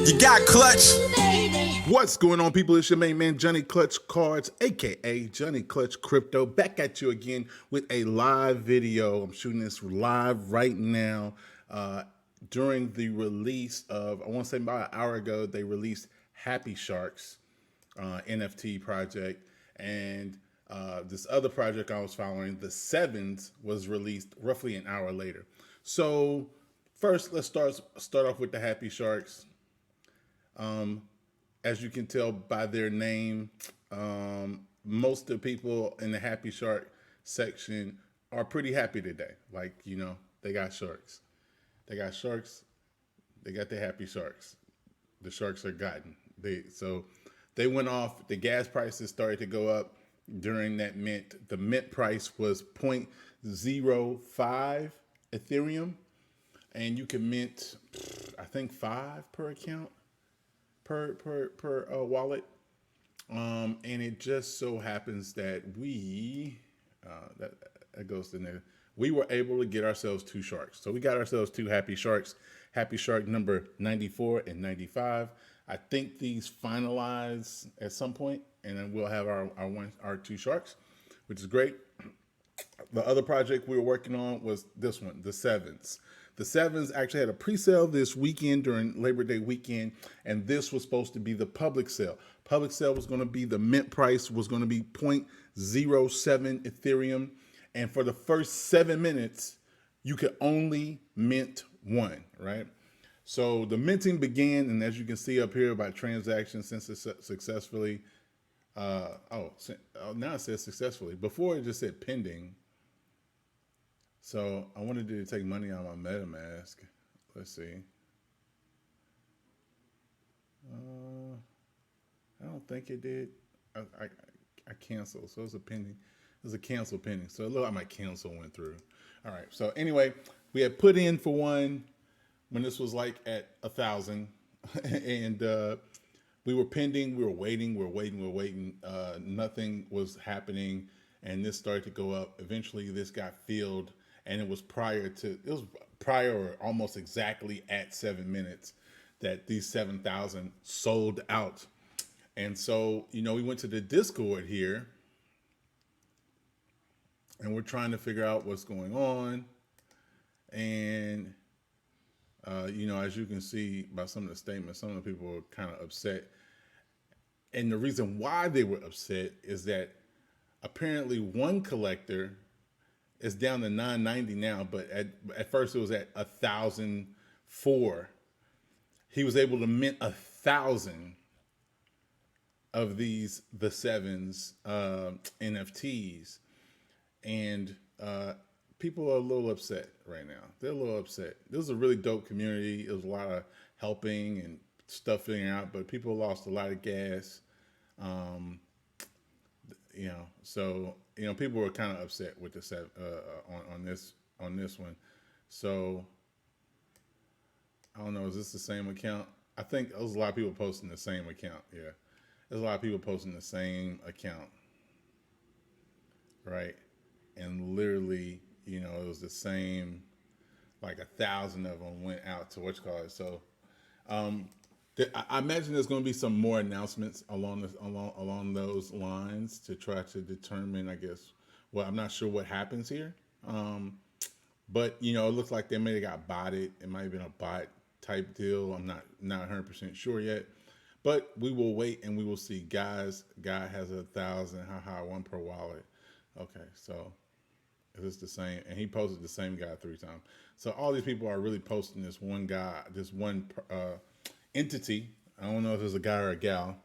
You got Clutch. What's going on, people? It's your main man, Johnny Clutch Cards, aka Johnny Clutch Crypto, back at you again with a live video. I'm shooting this live right now. During the release of, I want to say about an hour ago, they released Happy Sharks NFT project, and this other project I was following, the Sevens, was released roughly an hour later. So first, let's start off with the Happy Sharks. As you can tell by their name, most of the people in the Happy Shark section are pretty happy today. Like, you know, they got sharks. They got sharks. They got the Happy Sharks. The sharks are gotten. So they went off. The gas prices started to go up during that mint. The mint price was 0.05 Ethereum. And you can mint, I think, 5 per account. Per wallet, and it just so happens that that goes to there. We were able to get ourselves 2 sharks, so we got ourselves 2 Happy Sharks. Happy Shark number 94 and 95. I think these finalize at some point, and then we'll have our 2 sharks, which is great. The other project we were working on was this one, the Sevens. The Sevens actually had a pre-sale this weekend during Labor Day weekend, and this was supposed to be the public sale. Public sale was going to be, the mint price was going to be 0.07 Ethereum, and for the first 7 minutes, you could only mint 1, right? So the minting began, and as you can see up here by transactions since successfully, now it says successfully. Before it just said pending. So I wanted to take money out of my MetaMask. Let's see. I don't think it did. I canceled. So it was a pending. It was a cancel pending. So it looked like my cancel went through. All right. So anyway, we had put in for one when this was like at 1,000, and we were pending. We were waiting. Nothing was happening, and this started to go up. Eventually, this got filled. And it was prior or almost exactly at 7 minutes that these 7,000 sold out. And so, you know, we went to the Discord here and we're trying to figure out what's going on. And, you know, as you can see by some of the statements, some of the people were kind of upset. And the reason why they were upset is that apparently one collector, it's down to 990 now, but at first it was at 1,004. He was able to mint 1,000 of these the Sevens NFTs, and people are a little upset right now. They're a little upset. This is a really dope community. There was a lot of helping and stuff figuring out, but people lost a lot of gas. You know, so you know, people were kind of upset with the on this one. So I don't know, is this the same account? I think there's a lot of people posting the same account. Yeah, there's a lot of people posting the same account, right? And literally, you know, it was the same. Like 1,000 of them went out to what you call it. So I imagine there's going to be some more announcements along those lines to try to determine, I guess. Well, I'm not sure what happens here, but you know, it looks like they may have got botted. It might have been a bot type deal. I'm not 100% sure yet, but we will wait and we will see. Guy has 1,000. Haha, 1 per wallet. Okay, so is this the same? And he posted the same guy 3 times. So all these people are really posting this one guy, this one entity. I don't know if it's a guy or a gal,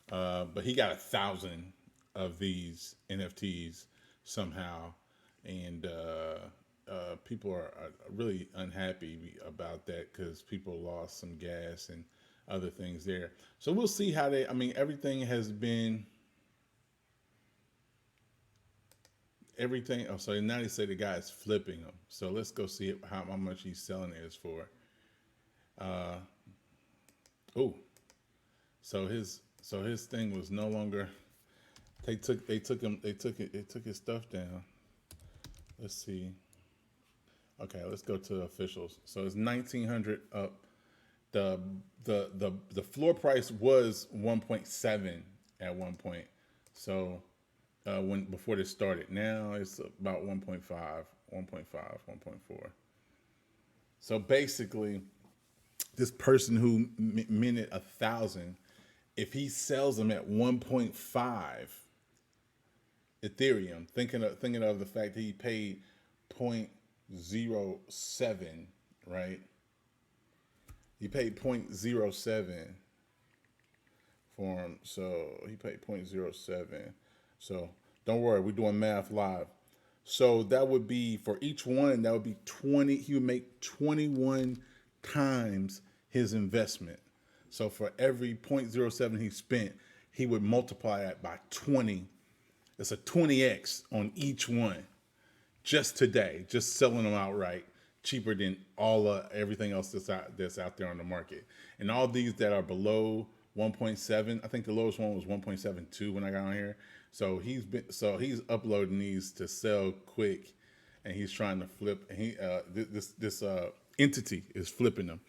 but he got 1,000 of these NFTs somehow, and people are really unhappy about that because people lost some gas and other things there. So we'll see how they. I mean, everything has been. Everything. Oh, so now they say the guy is flipping them. So let's go see how much he's selling it for. Oh, so his thing was no longer. They took his stuff down. Let's see. Okay, let's go to officials. So it's 1,900 up. the floor price was 1.7 at one point. So when before this started, now it's about 1.5, 1.5, 1.4. So basically, this person who minted 1,000, if he sells them at 1.5 Ethereum, thinking of the fact that he paid 0.07, right? He paid 0.07 for him, so he paid 0.07. So don't worry, we're doing math live. So that would be, for each one, that would be 20. He would make 21 times his investment. So for every 0.07 he spent, he would multiply that by 20. It's a 20x on each one just today, just selling them outright, cheaper than everything else that's out there on the market. And all these that are below 1.7, I think the lowest one was 1.72 when I got on here. So he's uploading these to sell quick, and he's trying to flip. And this entity is flipping them.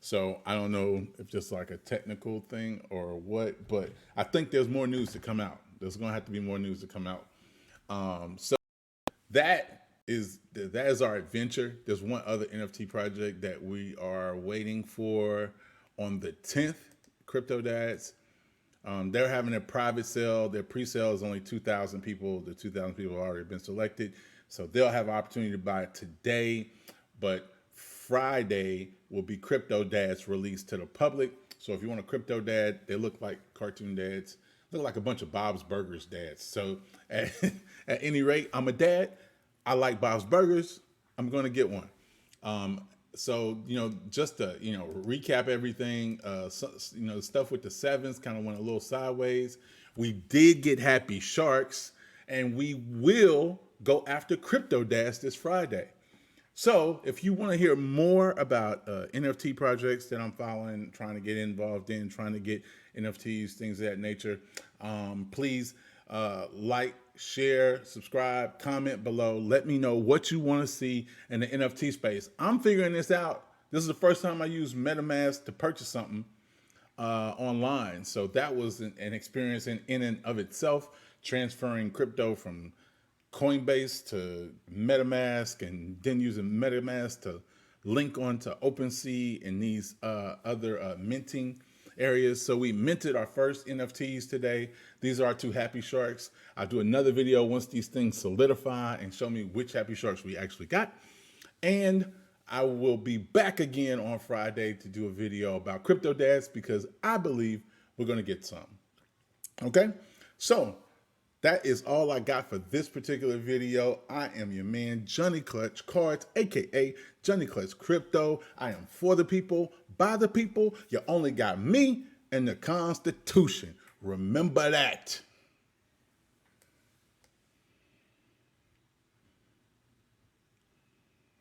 So I don't know if just like a technical thing or what, but I think there's more news to come out. There's gonna have to be more news to come out. So that is our adventure. There's one other NFT project that we are waiting for on the 10th. CryptoDads. They're having a private sale. Their pre-sale is only 2,000 people. The 2,000 people have already been selected. So they'll have an opportunity to buy it today. But Friday will be CryptoDads released to the public. So if you want a CryptoDad, they look like cartoon dads. Look like a bunch of Bob's Burgers dads. So at any rate, I'm a dad. I like Bob's Burgers. I'm going to get one. So, just to, recap everything, stuff with the sevens kind of went a little sideways. We did get Happy Sharks, and we will go after CryptoDads this Friday. So if you want to hear more about NFT projects that I'm following, trying to get involved in, trying to get NFTs, things of that nature, please like, share, subscribe, comment below. Let me know what you want to see in the NFT space. I'm figuring this out. This is the first time I used MetaMask to purchase something online. So that was an experience in and of itself, transferring crypto from Coinbase to MetaMask, and then using MetaMask to link onto OpenSea and these other minting areas. So we minted our first NFTs today. These are our two Happy Sharks. I'll do another video once these things solidify and show me which Happy Sharks we actually got. And I will be back again on Friday to do a video about CryptoDads, because I believe we're going to get some. Okay, so that is all I got for this particular video. I am your man, Johnny Clutch Cards, aka Johnny Clutch Crypto. I am for the people, by the people. You only got me and the Constitution. Remember that.